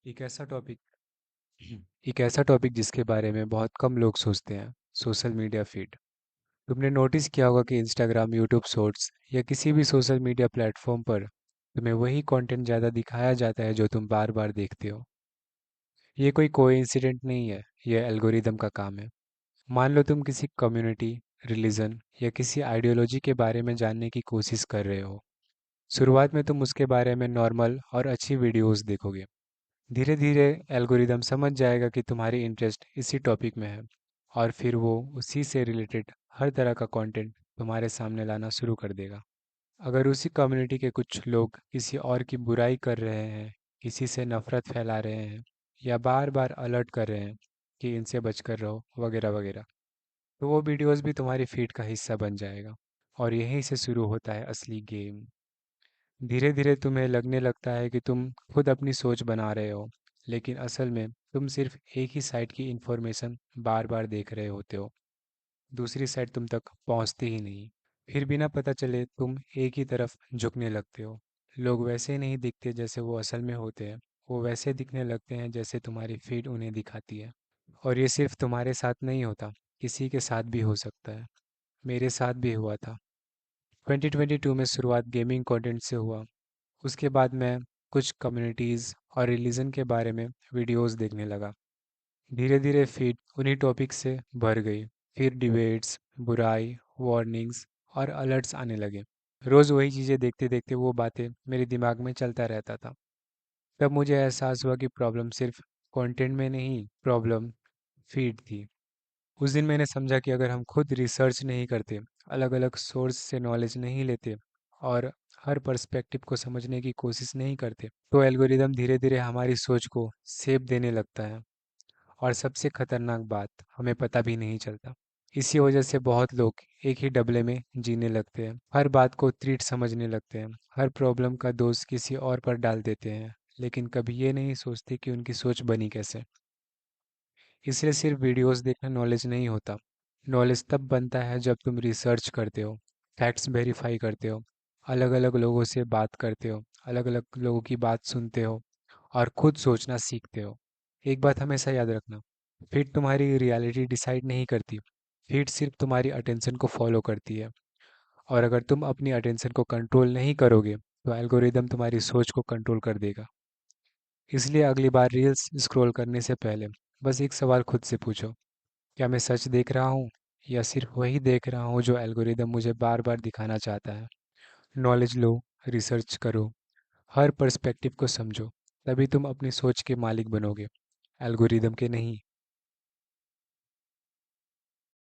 एक ऐसा टॉपिक एक ऐसा टॉपिक जिसके बारे में बहुत कम लोग सोचते हैं। Social media feed. तुमने नोटिस किया होगा कि इंस्टाग्राम, यूट्यूब शॉर्ट्स या किसी भी सोशल मीडिया प्लेटफॉर्म पर तुम्हें वही कंटेंट ज़्यादा दिखाया जाता है जो तुम बार बार देखते हो। ये कोई कोइंसिडेंट नहीं है, ये एल्गोरिदम का काम है। मान लो तुम किसी कम्युनिटी, रिलीजन या किसी आइडियोलॉजी के बारे में जानने की कोशिश कर रहे हो। शुरुआत में तुम उसके बारे में नॉर्मल और अच्छी वीडियोस देखोगे। धीरे धीरे एल्गोरिदम समझ जाएगा कि तुम्हारी इंटरेस्ट इसी टॉपिक में है, और फिर वो उसी से रिलेटेड हर तरह का कंटेंट तुम्हारे सामने लाना शुरू कर देगा। अगर उसी कम्युनिटी के कुछ लोग किसी और की बुराई कर रहे हैं, किसी से नफरत फैला रहे हैं, या बार बार अलर्ट कर रहे हैं कि इनसे बचकर रहो वगैरह वगैरह, तो वो वीडियोस भी तुम्हारी फीड का हिस्सा बन जाएगा। और यहीं से शुरू होता है असली गेम। धीरे धीरे तुम्हें लगने लगता है कि तुम खुद अपनी सोच बना रहे हो, लेकिन असल में तुम सिर्फ एक ही साइड की इंफॉर्मेशन बार बार देख रहे होते हो। दूसरी साइड तुम तक पहुंचती ही नहीं। फिर बिना पता चले तुम एक ही तरफ झुकने लगते हो। लोग वैसे नहीं दिखते जैसे वो असल में होते हैं। वो वैसे दिखने लगते हैं जैसे तुम्हारी फीड उन्हें दिखाती है। और ये सिर्फ तुम्हारे साथ नहीं होता, किसी के साथ भी हो सकता है। मेरे साथ भी हुआ था। 2022 में शुरुआत गेमिंग कंटेंट से हुआ। उसके बाद मैं कुछ कम्युनिटीज़ और रिलीजन के बारे में वीडियोस देखने लगा। धीरे धीरे फीड उन्हीं टॉपिक से भर गई। फिर डिबेट्स, बुराई, वार्निंग्स और अलर्ट्स आने लगे। रोज़ वही चीज़ें देखते देखते वो बातें मेरे दिमाग में चलता रहता था। तब मुझे एहसास हुआ कि प्रॉब्लम सिर्फ कंटेंट में नहीं, प्रॉब्लम फीड थी। उस दिन मैंने समझा कि अगर हम खुद रिसर्च नहीं करते, अलग अलग सोर्स से नॉलेज नहीं लेते और हर पर्सपेक्टिव को समझने की कोशिश नहीं करते, तो एल्गोरिदम धीरे धीरे हमारी सोच को शेप देने लगता है। और सबसे खतरनाक बात, हमें पता भी नहीं चलता। इसी वजह से बहुत लोग एक ही डबले में जीने लगते हैं, हर बात को त्रीट समझने लगते हैं, हर प्रॉब्लम का दोष किसी और पर डाल देते हैं, लेकिन कभी ये नहीं सोचते कि उनकी सोच बनी कैसे। इसलिए सिर्फ वीडियोस देखना नॉलेज नहीं होता। नॉलेज तब बनता है जब तुम रिसर्च करते हो, फैक्ट्स वेरीफाई करते हो, अलग अलग लोगों से बात करते हो, अलग अलग लोगों की बात सुनते हो और खुद सोचना सीखते हो। एक बात हमेशा याद रखना, फीड तुम्हारी रियलिटी डिसाइड नहीं करती। फीड सिर्फ तुम्हारी अटेंशन को फॉलो करती है। और अगर तुम अपनी अटेंशन को कंट्रोल नहीं करोगे, तो एल्गोरिदम तुम्हारी सोच को कंट्रोल कर देगा। इसलिए अगली बार रील्स स्क्रॉल करने से पहले बस एक सवाल खुद से पूछो, क्या मैं सच देख रहा हूँ या सिर्फ वही देख रहा हूँ जो एल्गोरिदम मुझे बार बार दिखाना चाहता है। नॉलेज लो, रिसर्च करो, हर पर्सपेक्टिव को समझो, तभी तुम अपनी सोच के मालिक बनोगे, एल्गोरिदम के नहीं।